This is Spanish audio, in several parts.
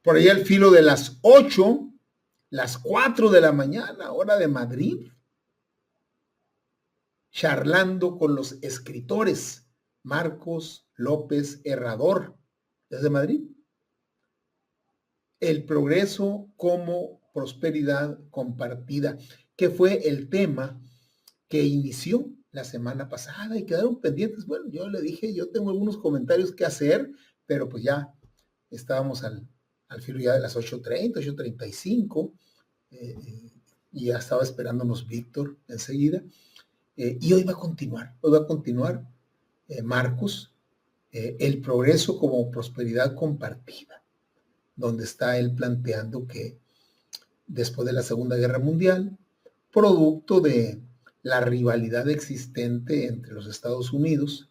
Por ahí al filo de las 8, las 4 de la mañana, hora de Madrid, charlando con los escritores Marcos López Herrador, desde Madrid. El progreso como prosperidad compartida, que fue el tema que inició la semana pasada y quedaron pendientes. Bueno, yo le dije, yo tengo algunos comentarios que hacer, pero pues ya estábamos al filo ya de las 8:30, 8:35, y ya estaba esperándonos Víctor enseguida. Y hoy va a continuar Marcos, el progreso como prosperidad compartida, donde está él planteando que después de la Segunda Guerra Mundial, producto de la rivalidad existente entre los Estados Unidos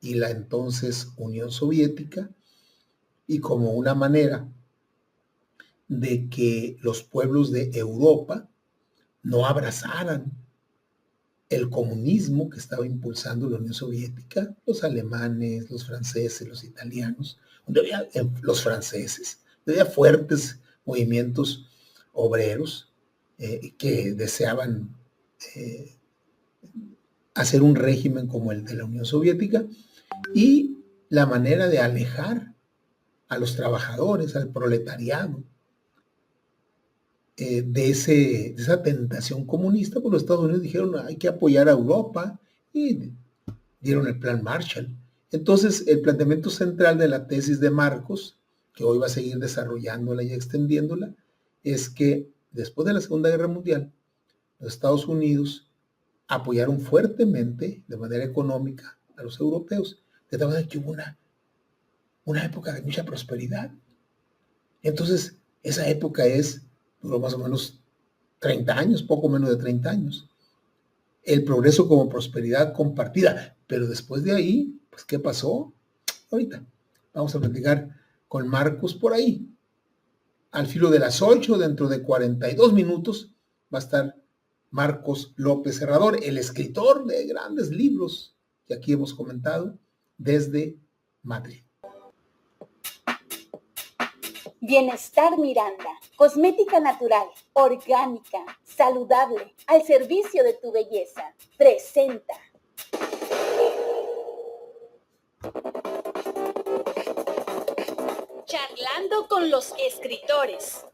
y la entonces Unión Soviética, y como una manera de que los pueblos de Europa no abrazaran el comunismo que estaba impulsando la Unión Soviética, los alemanes, los franceses, los italianos, donde había los franceses, donde había fuertes movimientos obreros que deseaban hacer un régimen como el de la Unión Soviética, y la manera de alejar a los trabajadores, al proletariado, de esa tentación comunista. Pues los Estados Unidos dijeron, hay que apoyar a Europa, y dieron el plan Marshall. Entonces, el planteamiento central de la tesis de Marcos, que hoy va a seguir desarrollándola y extendiéndola, es que después de la Segunda Guerra Mundial, los Estados Unidos apoyaron fuertemente, de manera económica, a los europeos, de tal manera que hubo una época de mucha prosperidad. Entonces, esa época duró más o menos 30 años, poco menos de 30 años. El progreso como prosperidad compartida. Pero después de ahí, pues, ¿qué pasó? Ahorita vamos a platicar con Marcos por ahí. Al filo de las 8, dentro de 42 minutos, va a estar Marcos López Herrador, el escritor de grandes libros que aquí hemos comentado, desde Madrid. Bienestar Miranda, cosmética natural, orgánica, saludable, al servicio de tu belleza, presenta. Charlando con los escritores.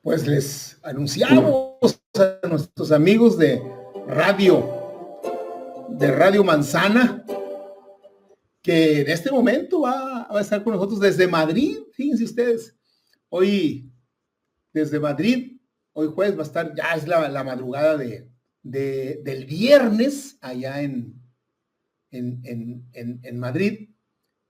Pues les anunciamos a nuestros amigos de Radio Manzana, que en este momento va a estar con nosotros desde Madrid. Fíjense ustedes, hoy desde Madrid, hoy jueves va a estar, ya es la madrugada del viernes allá en Madrid,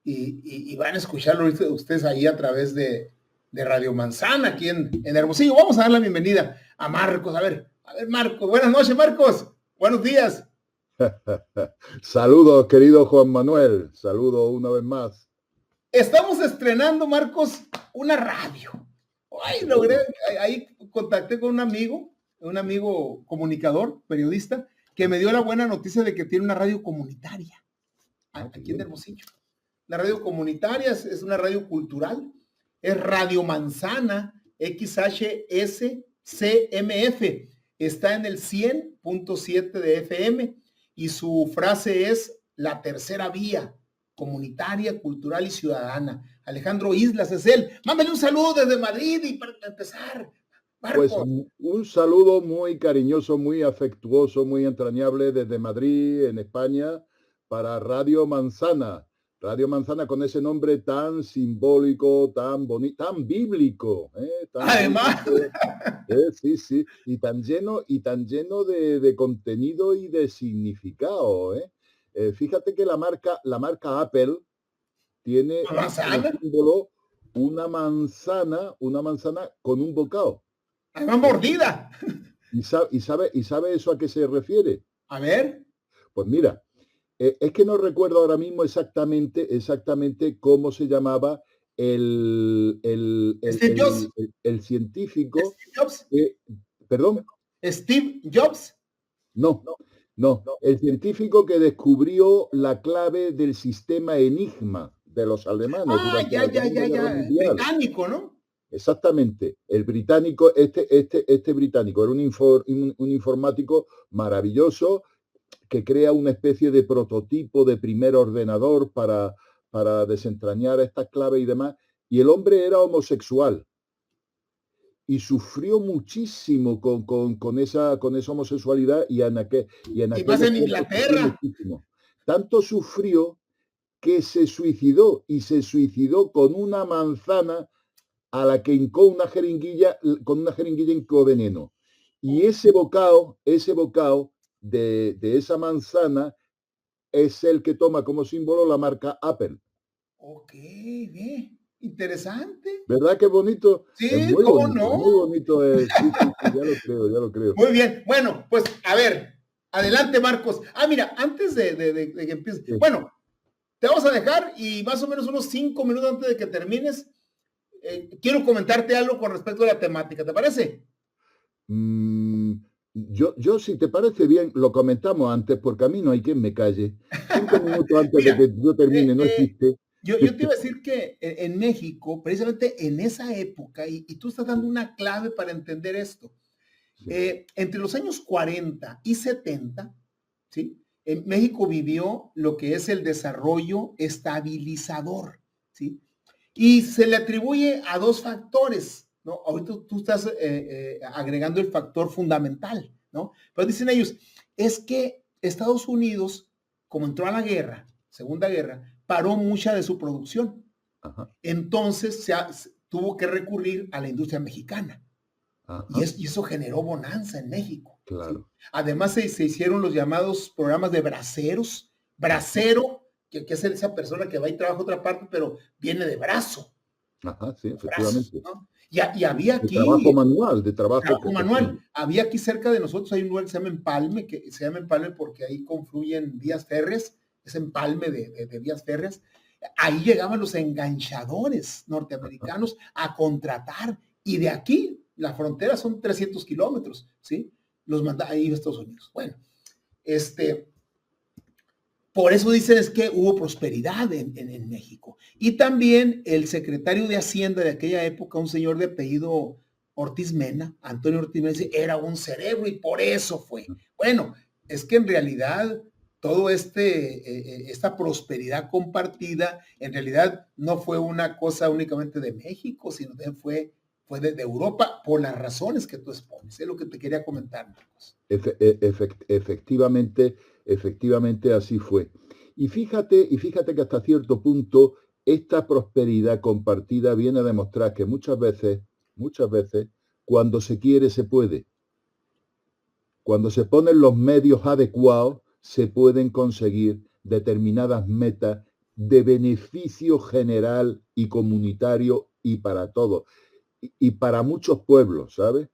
y van a escucharlo ustedes ahí a través de Radio Manzana, aquí en Hermosillo. Vamos a dar la bienvenida a Marcos. A ver, Marcos, buenas noches, Marcos, buenos días. Saludos, querido Juan Manuel, saludo una vez más. Estamos estrenando, Marcos, una radio. Ahí contacté con un amigo comunicador, periodista, que me dio la buena noticia de que tiene una radio comunitaria aquí en Hermosillo. La radio comunitaria es una radio cultural, es Radio Manzana, XHSCMF, está en el 100.7 de FM, y su frase es la tercera vía, comunitaria, cultural y ciudadana. Alejandro Islas es él. Mándale un saludo desde Madrid, y para empezar, Marcos. Pues un saludo muy cariñoso, muy afectuoso, muy entrañable desde Madrid, en España, para Radio Manzana. Radio Manzana, con ese nombre tan simbólico, tan bonito, tan bíblico, Además, sí, y tan lleno de contenido y de significado, fíjate que la marca Apple tiene como símbolo una manzana con un bocado. Además, mordida. ¿Y sabe eso a qué se refiere? A ver. Pues mira, es que no recuerdo ahora mismo exactamente cómo se llamaba el científico. ¿Steve Jobs? ¿Perdón? ¿Steve Jobs? No, no. El científico que descubrió la clave del sistema Enigma de los alemanes Ah, durante ya, la ya, Segunda ya, Guerra ya, Mundial. británico, ¿no? Exactamente. El británico, este británico era un informático maravilloso que crea una especie de prototipo de primer ordenador para desentrañar estas claves y demás. Y el hombre era homosexual y sufrió muchísimo con esa homosexualidad y en Y más aquellos en tiempos sufrió Inglaterra. muchísimo. Tanto sufrió que se suicidó y se suicidó con una manzana a la que hincó una jeringuilla, con una jeringuilla hincó veneno. Y ese bocado de esa manzana es el que toma como símbolo la marca Apple. Ok, bien, interesante. ¿Verdad que bonito? Es Sí, ¿cómo muy no? bonito. Sí, sí, sí, ya lo creo, ya lo creo. Muy bien, bueno, pues a ver, adelante Marcos. Ah, mira, antes de que empieces, Sí. bueno, te vamos a dejar y más o menos unos 5 minutos antes de que termines, quiero comentarte algo con respecto a la temática, ¿te parece? Mm, yo, si te parece bien, lo comentamos antes, porque a mí no hay quien me calle. 5 minutos antes de Mira, que yo termine eh, no eh, existe. yo te iba a decir que en México, precisamente en esa época, y tú estás dando una clave para entender esto, Sí, entre los años 40 y 70, ¿sí? En México vivió lo que es el desarrollo estabilizador, ¿sí? Y se le atribuye a dos factores, ¿no? Ahorita tú estás agregando el factor fundamental, ¿no? Pero dicen ellos, es que Estados Unidos, como entró a la guerra, Segunda Guerra, paró mucha de su producción. ajá, Entonces tuvo que recurrir a la industria mexicana. ajá, Y eso generó bonanza en México, ¿sí? claro. Además se hicieron los llamados programas de braceros. Ajá, Bracero, que es esa persona que va y trabaja otra parte, pero viene de brazo, ajá, sí, los brazos, efectivamente. ¿no? Y había De trabajo aquí manual, de trabajo trabajo manual. profesional. Había aquí cerca de nosotros, hay un lugar que se llama Empalme, que se llama Empalme porque ahí confluyen vías férreas, es empalme de vías férreas. Ahí llegaban los enganchadores Ajá. norteamericanos a contratar y de aquí, la frontera son 300 kilómetros, ¿sí? Los manda ahí a Estados Unidos. Bueno, este, por eso dicen es que hubo prosperidad en México. Y también el secretario de Hacienda de aquella época, un señor de apellido Ortiz Mena, Antonio Ortiz Mena, era un cerebro y por eso fue. Bueno, es que en realidad todo esta prosperidad compartida, en realidad no fue una cosa únicamente de México, sino también fue de Europa por las razones que tú expones. Es lo que te quería comentar, Marcos. Efectivamente, efectivamente así fue. Y fíjate que hasta cierto punto esta prosperidad compartida viene a demostrar que muchas veces, cuando se quiere se puede. Cuando se ponen los medios adecuados, se pueden conseguir determinadas metas de beneficio general y comunitario y para todos. Y para muchos pueblos, ¿sabes?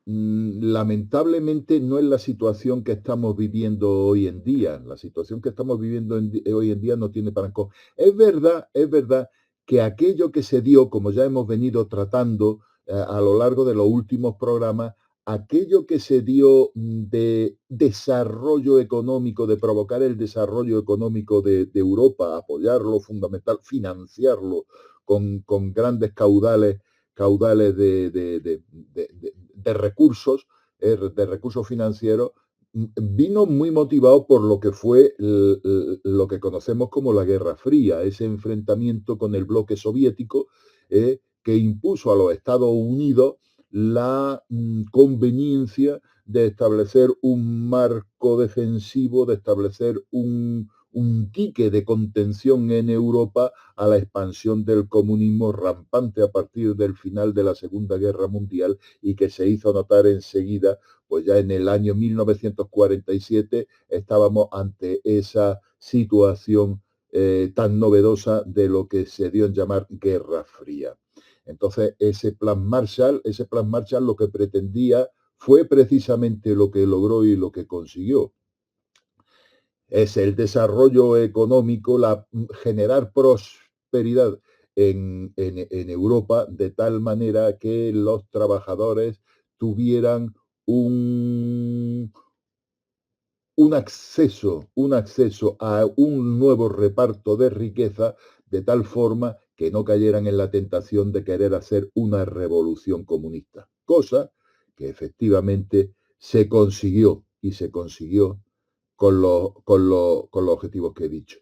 Lamentablemente no es la situación que estamos viviendo hoy en día. La situación que estamos viviendo hoy en día no tiene parangón. Es verdad que aquello que se dio, como ya hemos venido tratando a lo largo de los últimos programas, aquello que se dio de desarrollo económico, de provocar el desarrollo económico de Europa, apoyarlo fundamental, financiarlo con grandes caudales de recursos financieros, vino muy motivado por lo que fue lo que conocemos como la Guerra Fría, ese enfrentamiento con el bloque soviético que impuso a los Estados Unidos la conveniencia de establecer un marco defensivo, de establecer un dique de contención en Europa a la expansión del comunismo rampante a partir del final de la Segunda Guerra Mundial y que se hizo notar enseguida, pues ya en el año 1947 estábamos ante esa situación tan novedosa de lo que se dio en llamar Guerra Fría. Entonces, ese plan Marshall lo que pretendía fue precisamente lo que logró y lo que consiguió. Es el desarrollo económico, generar prosperidad en Europa de tal manera que los trabajadores tuvieran un, un acceso a un nuevo reparto de riqueza de tal forma que no cayeran en la tentación de querer hacer una revolución comunista, cosa que efectivamente se consiguió y se consiguió con los objetivos que he dicho.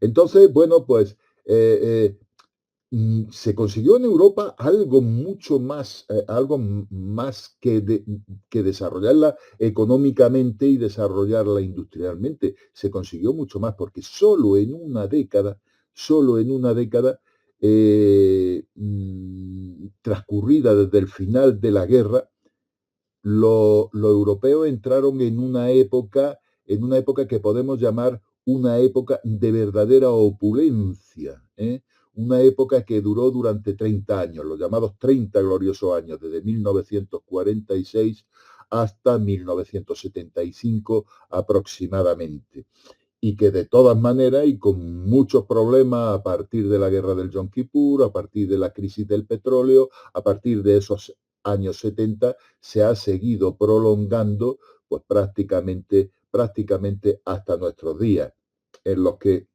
Entonces, bueno, pues se consiguió en Europa algo mucho más, que desarrollarla económicamente y desarrollarla industrialmente. Se consiguió mucho más porque solo en una década transcurrida desde el final de la guerra, los europeos entraron en una época que podemos llamar una época de verdadera opulencia, ¿eh? Una época que duró durante 30 años, los llamados 30 gloriosos años, desde 1946 hasta 1975 aproximadamente. Y que de todas maneras, y con muchos problemas a partir de la guerra del Yom Kippur, a partir de la crisis del petróleo, a partir de esos años 70, se ha seguido prolongando pues prácticamente hasta nuestros días, en los que,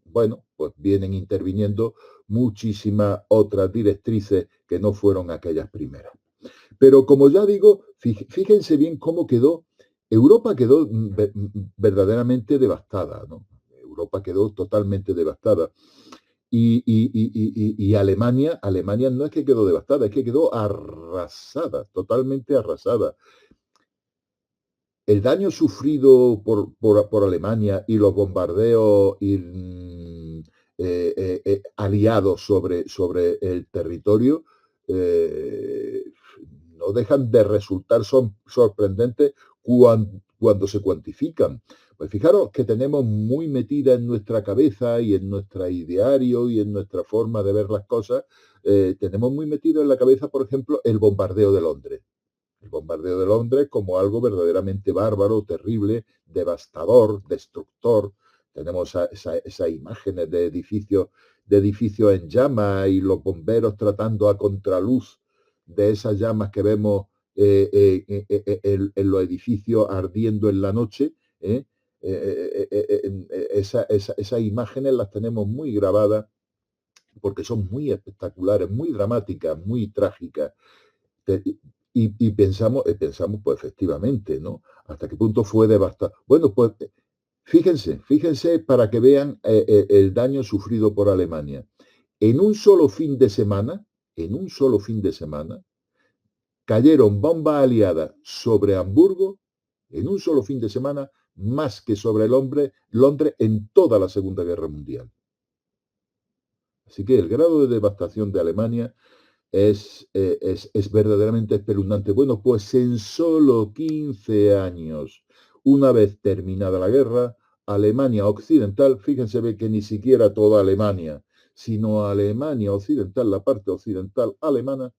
bueno, pues vienen interviniendo muchísimas otras directrices que no fueron aquellas primeras. Pero como ya digo, fíjense bien cómo quedó. Europa quedó verdaderamente devastada, ¿no? Europa quedó totalmente devastada. Y Alemania no es que quedó devastada, es que quedó arrasada, totalmente arrasada. El daño sufrido por Alemania y los bombardeos aliados sobre el territorio no dejan de resultar sorprendentes cuando se cuantifican. Pues fijaros que tenemos muy metida en nuestra cabeza y en nuestro ideario y en nuestra forma de ver las cosas, tenemos muy metido en la cabeza, por ejemplo, el bombardeo de Londres. El bombardeo de Londres como algo verdaderamente bárbaro, terrible, devastador, destructor. Tenemos esas imágenes de edificios en llamas y los bomberos tratando a contraluz de esas llamas que vemos en los edificios ardiendo en la noche. Esas imágenes las tenemos muy grabadas porque son muy espectaculares, muy dramáticas, muy trágicas. Y pensamos, pues efectivamente, ¿no? ¿Hasta qué punto fue devastador? Bueno, pues fíjense para que vean el daño sufrido por Alemania. En un solo fin de semana, cayeron bombas aliadas sobre Hamburgo, en un solo fin de semana, más que sobre Londres en toda la Segunda Guerra Mundial. Así que el grado de devastación de Alemania es verdaderamente espeluznante. Bueno, pues en solo 15 años, una vez terminada la guerra, Alemania Occidental, fíjense que ni siquiera toda Alemania, sino Alemania Occidental, la parte occidental alemana,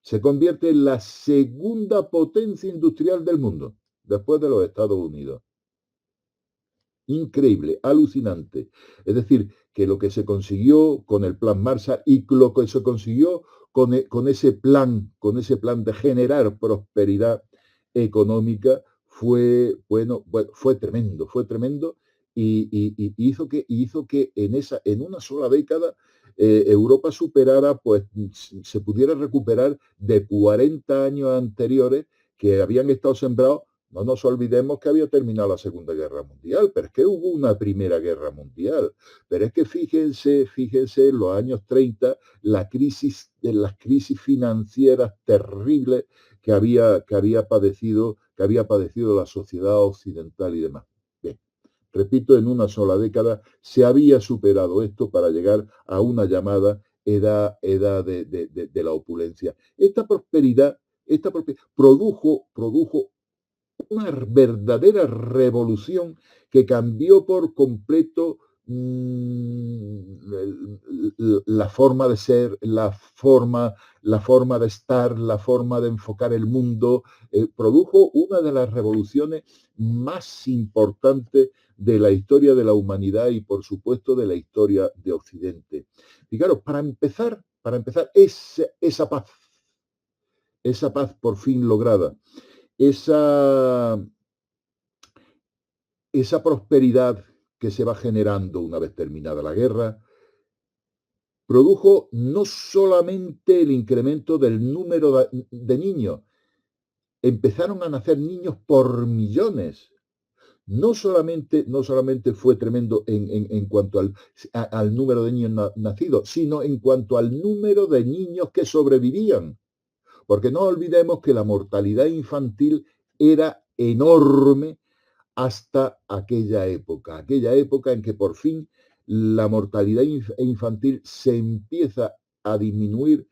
se convierte en la segunda potencia industrial del mundo, después de los Estados Unidos. Increíble, alucinante. Es decir, que lo que se consiguió con el plan Marshall y lo que se consiguió con ese plan de generar prosperidad económica fue tremendo y hizo que en una sola década Europa superara, pues se pudiera recuperar de 40 años anteriores que habían estado sembrados. No nos olvidemos que había terminado la Segunda Guerra Mundial, pero es que hubo una Primera Guerra Mundial. Pero es que fíjense en los años 30, las crisis financieras terribles que había padecido la sociedad occidental y demás. Bien, repito, en una sola década se había superado esto para llegar a una llamada edad de la opulencia. Esta prosperidad produjo una verdadera revolución que cambió por completo la forma de ser, la forma de estar, la forma de enfocar el mundo. Produjo una de las revoluciones más importantes de la historia de la humanidad y, por supuesto, de la historia de Occidente. Fijaros, para empezar, esa paz por fin lograda, esa esa prosperidad que se va generando una vez terminada la guerra produjo no solamente el incremento del número de niños, empezaron a nacer niños por millones. No solamente fue tremendo en cuanto al número de niños nacidos, sino en cuanto al número de niños que sobrevivían. Porque no olvidemos que la mortalidad infantil era enorme hasta aquella época en que por fin la mortalidad infantil se empieza a disminuir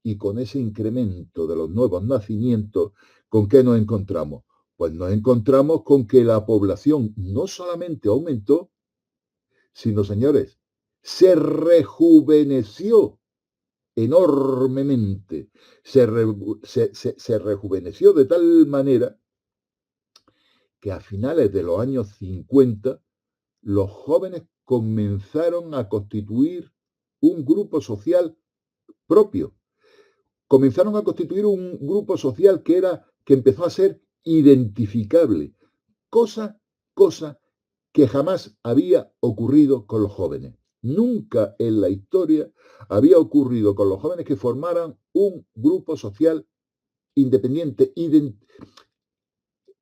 y con ese incremento de los nuevos nacimientos, ¿con qué nos encontramos? Pues nos encontramos con que la población no solamente aumentó, sino, señores, se rejuveneció enormemente. Se rejuveneció de tal manera que a finales de los años 50 los jóvenes comenzaron a constituir un grupo social propio. Comenzaron a constituir un grupo social que empezó a ser identificable, cosa que jamás había ocurrido con los jóvenes. Nunca en la historia había ocurrido con los jóvenes que formaran un grupo social independiente,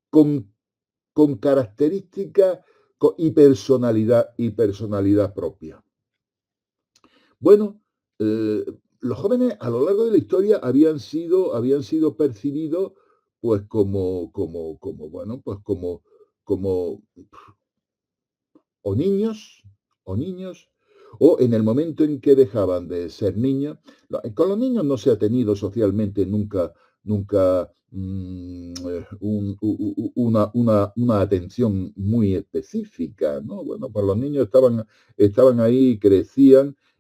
con características y personalidad propia. Bueno, los jóvenes a lo largo de la historia habían sido percibidos pues como niños, o en el momento en que dejaban de ser niños. Con los niños no se ha tenido socialmente nunca una atención muy específica, ¿no? Bueno, pues los niños estaban ahí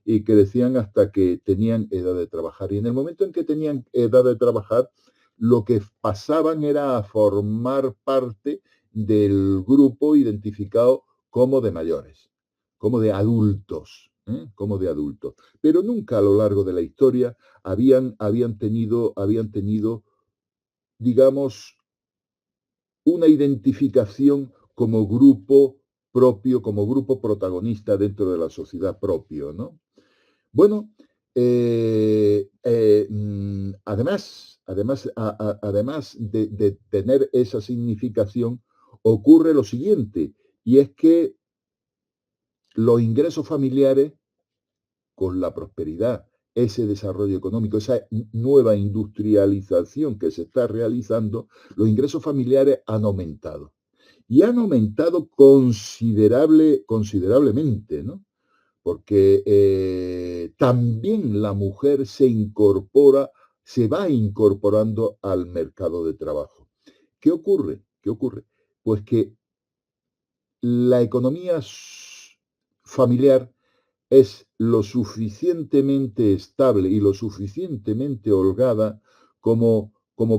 y crecían hasta que tenían edad de trabajar. Y en el momento en que tenían edad de trabajar, lo que pasaban era a formar parte del grupo identificado como de mayores, como de adultos, como de adultos. Pero nunca a lo largo de la historia habían tenido, digamos, una identificación como grupo propio, como grupo protagonista dentro de la sociedad propio, ¿no? Bueno, además de tener esa significación, ocurre lo siguiente, y es que los ingresos familiares, con la prosperidad, ese desarrollo económico, esa nueva industrialización que se está realizando, los ingresos familiares han aumentado. Y han aumentado considerablemente, ¿no? Porque también la mujer se va incorporando al mercado de trabajo. ¿Qué ocurre? Pues que la economía familiar es lo suficientemente estable y lo suficientemente holgada como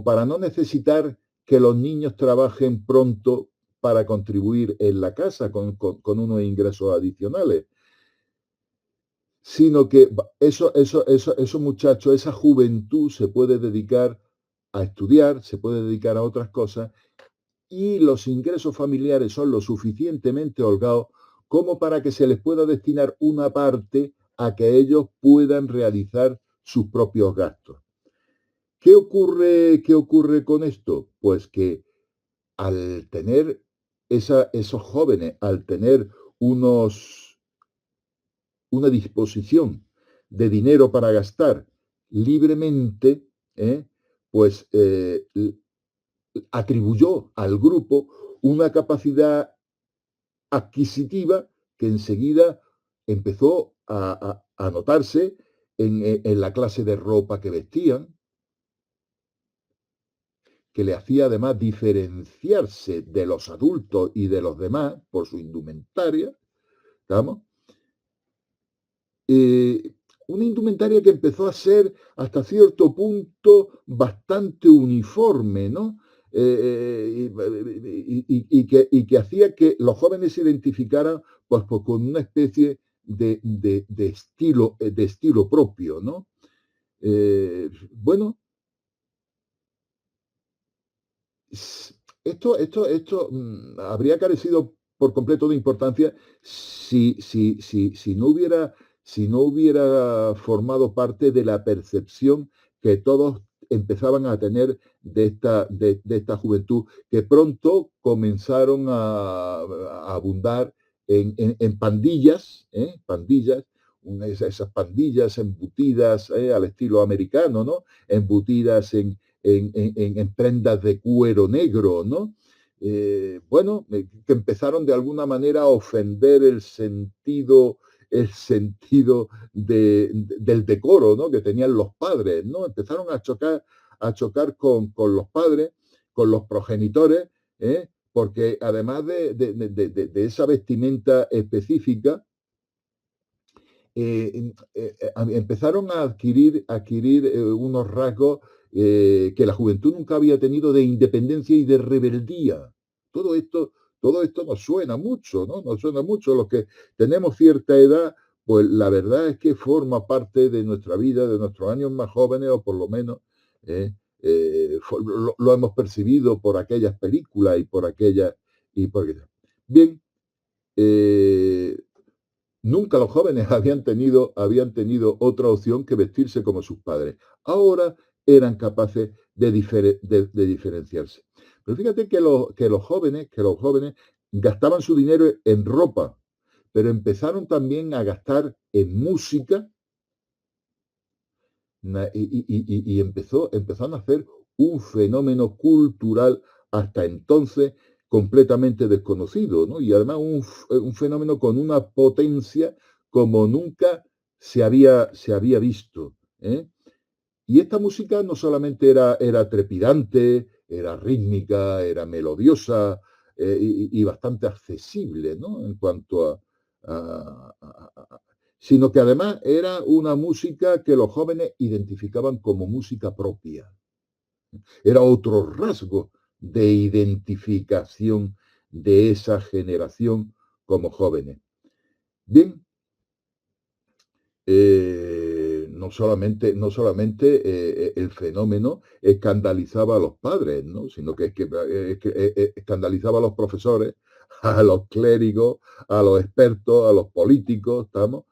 para no necesitar que los niños trabajen pronto para contribuir en la casa con unos ingresos adicionales, sino que esos muchachos, esa juventud se puede dedicar a estudiar, se puede dedicar a otras cosas, y los ingresos familiares son lo suficientemente holgados como para que se les pueda destinar una parte a que ellos puedan realizar sus propios gastos. ¿Qué ocurre con esto? Pues que al tener esos jóvenes, al tener una disposición de dinero para gastar libremente, pues atribuyó al grupo una capacidad adquisitiva que enseguida empezó a notarse en la clase de ropa que vestían, que le hacía además diferenciarse de los adultos y de los demás por su indumentaria, ¿estamos? Una indumentaria que empezó a ser hasta cierto punto bastante uniforme, ¿no? Y que hacía que los jóvenes se identificaran pues con una especie de estilo propio, ¿no? Bueno, Esto habría carecido por completo de importancia si no hubiera formado parte de la percepción que todos empezaban a tener de esta juventud, que pronto comenzaron a abundar en pandillas, pandillas, esas pandillas embutidas al estilo americano, ¿no? Embutidas en prendas de cuero negro, ¿no? Que empezaron de alguna manera a ofender el sentido del decoro, ¿no? Que tenían los padres, ¿no? Empezaron a chocar con los padres, con los progenitores, porque además de esa vestimenta específica, empezaron a adquirir unos rasgos que la juventud nunca había tenido, de independencia y de rebeldía. Todo esto nos suena mucho, ¿no? Nos suena mucho. Los que tenemos cierta edad, pues la verdad es que forma parte de nuestra vida, de nuestros años más jóvenes, o por lo menos lo hemos percibido por aquellas películas y por aquellas. Bien, nunca los jóvenes habían tenido otra opción que vestirse como sus padres. Ahora eran capaces de diferenciarse. Pero fíjate que los jóvenes gastaban su dinero en ropa, pero empezaron también a gastar en música, y empezaron a hacer un fenómeno cultural hasta entonces completamente desconocido, ¿no? Y además un fenómeno con una potencia como nunca se había visto, ¿eh? Y esta música no solamente era trepidante, era rítmica, era melodiosa, y bastante accesible, ¿no? En cuanto sino que además era una música que los jóvenes identificaban como música propia. Era otro rasgo de identificación de esa generación como jóvenes. Bien, no solamente el fenómeno escandalizaba a los padres, ¿no? Sino que escandalizaba a los profesores, a los clérigos, a los expertos, a los políticos, ¿estamos?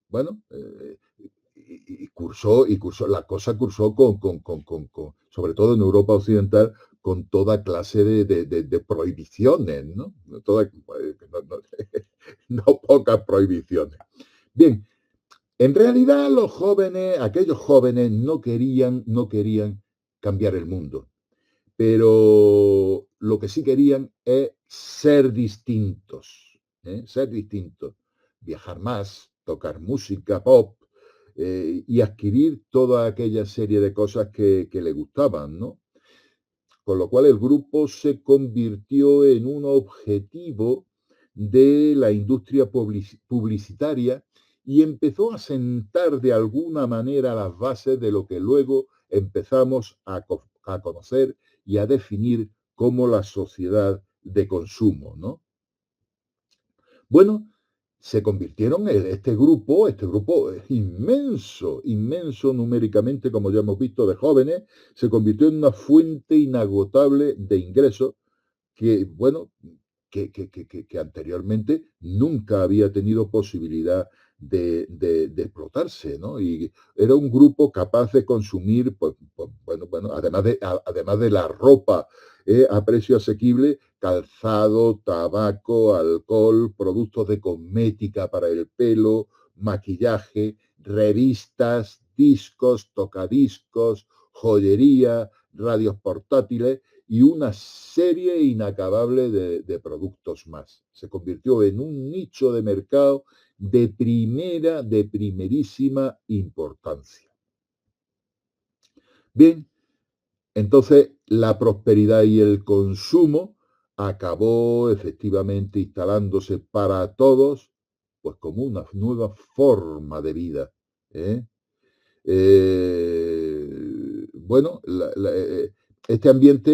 Bueno, la cosa cursó sobre todo en Europa Occidental, con toda clase de prohibiciones, ¿no? No pocas prohibiciones. Bien, en realidad aquellos jóvenes no querían cambiar el mundo, pero lo que sí querían es ser distintos, ser distintos, viajar más, tocar música pop, y adquirir toda aquella serie de cosas que le gustaban, ¿no? Con lo cual el grupo se convirtió en un objetivo de la industria publicitaria, y empezó a sentar de alguna manera las bases de lo que luego empezamos a conocer y a definir como la sociedad de consumo, ¿no? Bueno, se convirtieron en este grupo inmenso numéricamente, como ya hemos visto, de jóvenes, se convirtió en una fuente inagotable de ingresos que, bueno, que anteriormente nunca había tenido posibilidad de explotarse, ¿no? Y era un grupo capaz de consumir, además de la ropa a precio asequible, calzado, tabaco, alcohol, productos de cosmética para el pelo, maquillaje, revistas, discos, tocadiscos, joyería, radios portátiles y una serie inacabable de productos más. Se convirtió en un nicho de mercado de primerísima importancia. Bien, entonces la prosperidad y el consumo acabó efectivamente instalándose para todos, pues como una nueva forma de vida, ¿eh? Bueno, este ambiente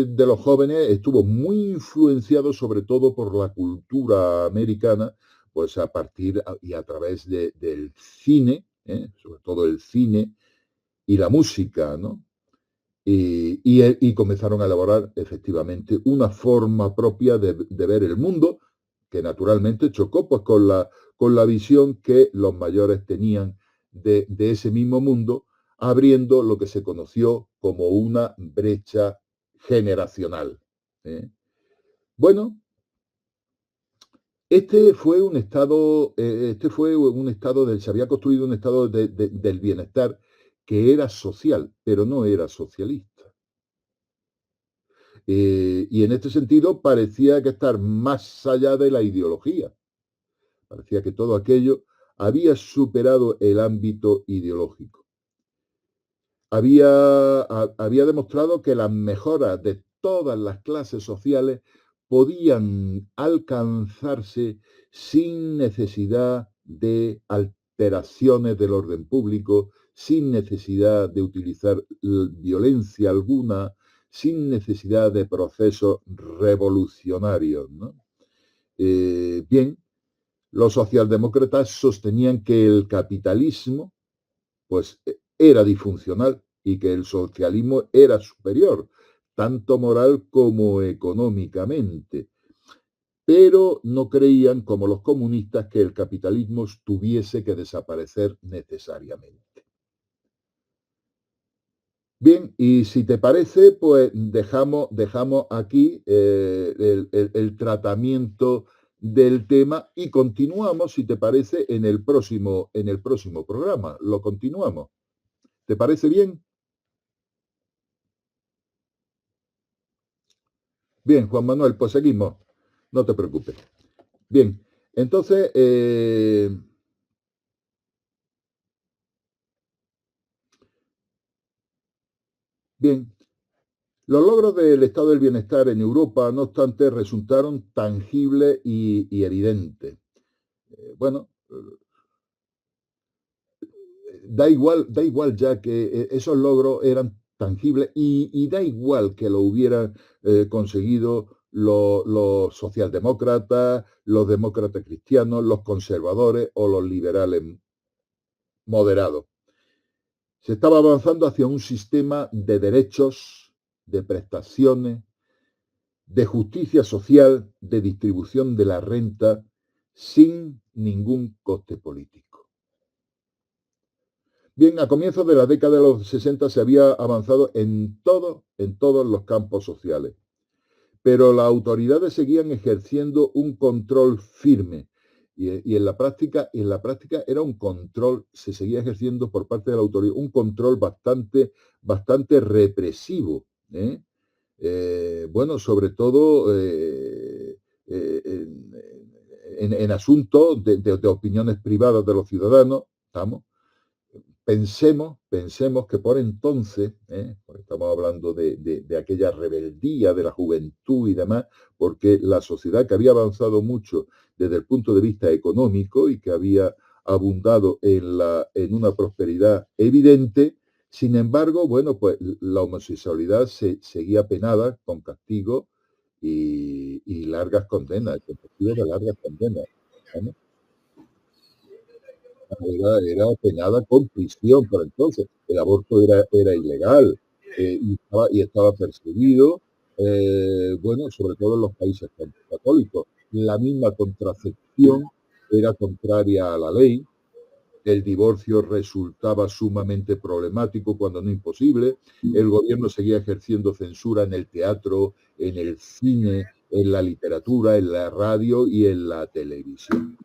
de los jóvenes estuvo muy influenciado sobre todo por la cultura americana, pues a partir y a través del cine, sobre todo el cine y la música, ¿no? Y y comenzaron a elaborar efectivamente una forma propia de ver el mundo, que naturalmente chocó pues, con la visión que los mayores tenían de ese mismo mundo, abriendo lo que se conoció como una brecha generacional. Bueno, se había construido un estado del bienestar que era social, pero no era socialista. Y en este sentido parecía que estar más allá de la ideología. Parecía que todo aquello había superado el ámbito ideológico. Había demostrado que las mejoras de todas las clases sociales podían alcanzarse sin necesidad de alteraciones del orden público, sin necesidad de utilizar violencia alguna, sin necesidad de procesos revolucionarios, ¿no? Bien, los socialdemócratas sostenían que el capitalismo pues era disfuncional y que el socialismo era superior, tanto moral como económicamente. Pero no creían, como los comunistas, que el capitalismo tuviese que desaparecer necesariamente. Bien, y si te parece, pues dejamos aquí el tratamiento del tema y continuamos, si te parece, en el próximo programa. Lo continuamos. ¿Te parece bien? Bien, Juan Manuel, pues seguimos. No te preocupes. Bien, entonces, bien, los logros del estado del bienestar en Europa, no obstante, resultaron tangibles y evidentes. Bueno, da igual ya que esos logros eran tangibles y da igual que lo hubieran conseguido los socialdemócratas, los demócratas cristianos, los conservadores o los liberales moderados. Se estaba avanzando hacia un sistema de derechos, de prestaciones, de justicia social, de distribución de la renta, sin ningún coste político. Bien, a comienzos de la década de los 60 se había avanzado en todos los campos sociales, pero las autoridades seguían ejerciendo un control firme y en la práctica era un control, se seguía ejerciendo por parte de la autoridad, un control bastante represivo, bueno, sobre todo en asuntos de opiniones privadas de los ciudadanos, ¿estamos? Pensemos que por entonces, porque estamos hablando de aquella rebeldía de la juventud y demás, porque la sociedad que había avanzado mucho desde el punto de vista económico y que había abundado en una prosperidad evidente, sin embargo, bueno, pues la homosexualidad seguía penada con castigo y largas condenas, con castigo de largas condenas, ¿no? Era penada con prisión por entonces. El aborto era ilegal y estaba perseguido, bueno, sobre todo en los países católicos. La misma contracepción era contraria a la ley. El divorcio resultaba sumamente problemático, cuando no imposible. El gobierno seguía ejerciendo censura en el teatro, en el cine, en la literatura, en la radio y en la televisión.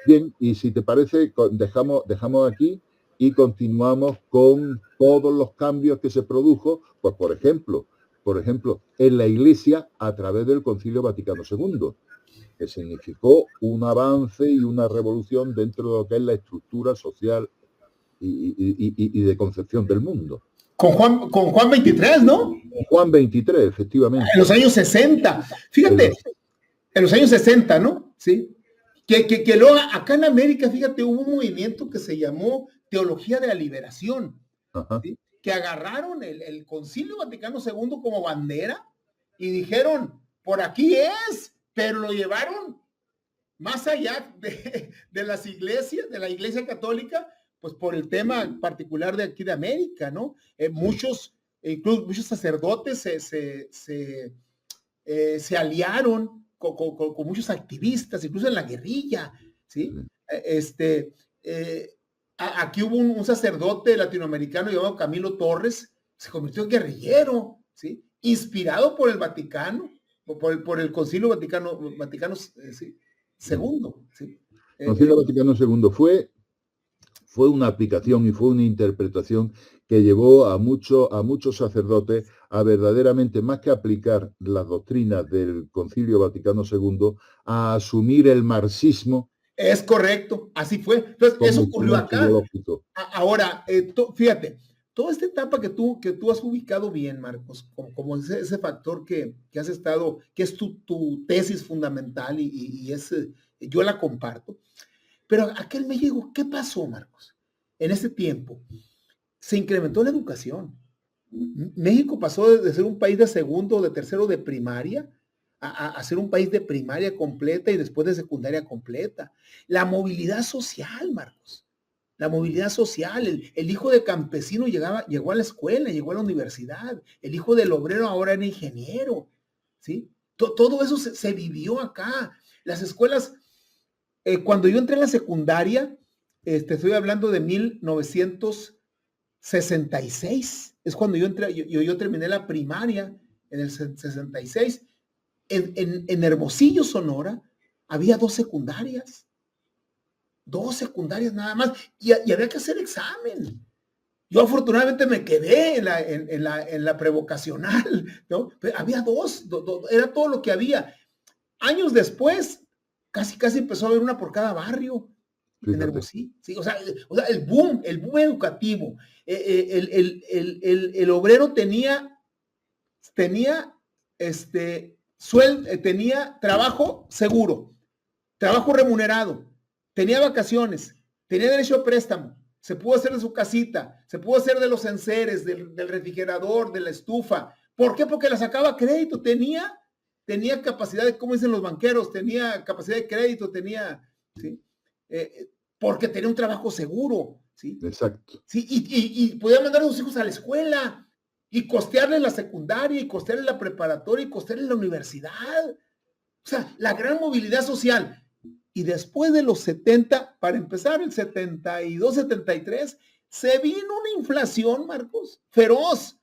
Bien, y si te parece, dejamos aquí y continuamos con todos los cambios que se produjo, pues por ejemplo, en la Iglesia a través del Concilio Vaticano II, que significó un avance y una revolución dentro de lo que es la estructura social y de concepción del mundo. Con Juan 23, ¿no? Juan 23, efectivamente. En los años 60. Fíjate, en los años 60, ¿no? Sí. Que luego acá en América, fíjate, hubo un movimiento que se llamó Teología de la Liberación, ¿sí? Que agarraron el Concilio Vaticano II como bandera y dijeron, por aquí es, pero lo llevaron más allá de las iglesias, de la Iglesia Católica, pues por el tema particular de aquí de América, ¿no? Muchos incluso muchos sacerdotes se aliaron con muchos activistas, incluso en la guerrilla, ¿sí? Aquí hubo un sacerdote latinoamericano llamado Camilo Torres, se convirtió en guerrillero, ¿sí? Inspirado por el Vaticano, por el Concilio Vaticano ¿sí? Segundo, ¿sí? Concilio Vaticano II fue una aplicación y fue una interpretación que llevó a muchos sacerdotes a verdaderamente, más que aplicar las doctrinas del Concilio Vaticano II, a asumir el marxismo. Es correcto, así fue. Entonces, eso ocurrió acá. Ahora, fíjate, toda esta etapa que tú has ubicado bien, Marcos, como ese factor que has estado, que es tu tesis fundamental y yo la comparto. Pero acá en México, ¿qué pasó, Marcos? En ese tiempo se incrementó la educación. México pasó de ser un país de segundo o de tercero de primaria a ser un país de primaria completa y después de secundaria completa. La movilidad social, Marcos. La movilidad social. El hijo de campesino llegó a la escuela, llegó a la universidad. El hijo del obrero ahora era ingeniero. ¿Sí? Todo eso se vivió acá. Las escuelas, cuando yo entré en la secundaria, estoy hablando de 1966. Es cuando yo entré, yo terminé la primaria en el 66. En Hermosillo, Sonora, había 2 secundarias nada más, y había que hacer examen. Yo afortunadamente me quedé en la prevocacional, ¿no? Pero había dos, era todo lo que había. Años después, casi empezó a haber una por cada barrio. Fíjate. En Hermosillo, ¿sí? O sea, el boom educativo. El obrero tenía tenía trabajo seguro, trabajo remunerado, tenía vacaciones, tenía derecho a préstamo, se pudo hacer de su casita, se pudo hacer de los enseres, del refrigerador, de la estufa. ¿Por qué? Porque la sacaba a crédito, tenía capacidad de, como dicen los banqueros, tenía capacidad de crédito, ¿sí? Porque tenía un trabajo seguro, ¿sí? Exacto. ¿Sí? Y podía mandar a sus hijos a la escuela, y costearle la secundaria, y costearle la preparatoria, y costearle la universidad. O sea, la gran movilidad social. Y después de los 70, para empezar, el 72, 73, se vino una inflación, Marcos, feroz.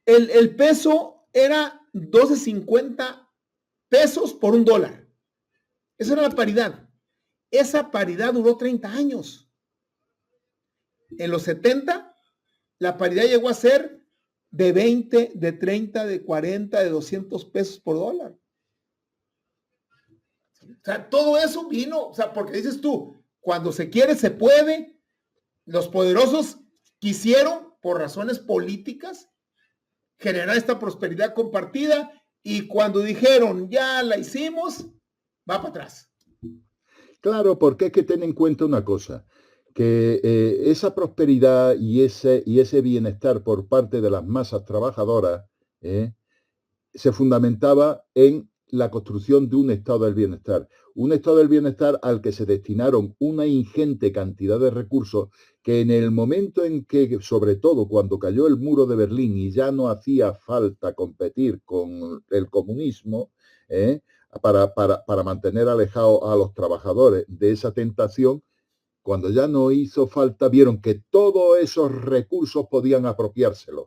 El peso era 12.50 pesos por $1. Esa era la paridad. Esa paridad duró 30 años. En los 70, la paridad llegó a ser de 20, de 30, de 40, de 200 pesos por $1. O sea, todo eso vino, o sea, porque dices tú, cuando se quiere, se puede. Los poderosos quisieron, por razones políticas, generar esta prosperidad compartida, y cuando dijeron, ya la hicimos, va para atrás. Claro, porque hay que tener en cuenta una cosa, que esa prosperidad y ese bienestar por parte de las masas trabajadoras se fundamentaba en la construcción de un estado del bienestar. Un estado del bienestar al que se destinaron una ingente cantidad de recursos que en el momento en que, sobre todo cuando cayó el muro de Berlín y ya no hacía falta competir con el comunismo, para mantener alejados a los trabajadores de esa tentación, cuando ya no hizo falta, vieron que todos esos recursos podían apropiárselos.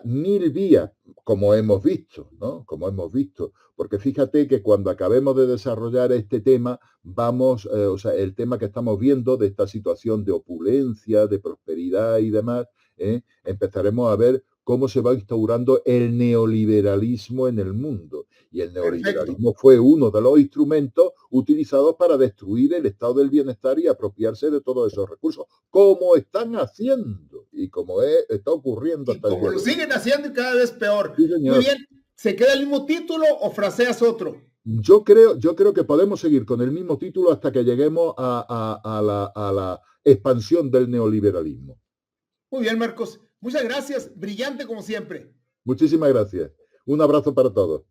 Mil vías, como hemos visto, ¿no? Como hemos visto. Porque fíjate que cuando acabemos de desarrollar este tema, el tema que estamos viendo de esta situación de opulencia, de prosperidad y demás, empezaremos a ver cómo se va instaurando el neoliberalismo en el mundo. Y el neoliberalismo fue uno de los instrumentos utilizados para destruir el estado del bienestar y apropiarse de todos esos recursos, como están haciendo y como está ocurriendo hasta el día. Como lo siguen haciendo y cada vez peor. Sí, señor. Muy bien, ¿se queda el mismo título o fraseas otro? Yo creo que podemos seguir con el mismo título hasta que lleguemos a la expansión del neoliberalismo. Muy bien, Marcos. Muchas gracias. Brillante como siempre. Muchísimas gracias. Un abrazo para todos.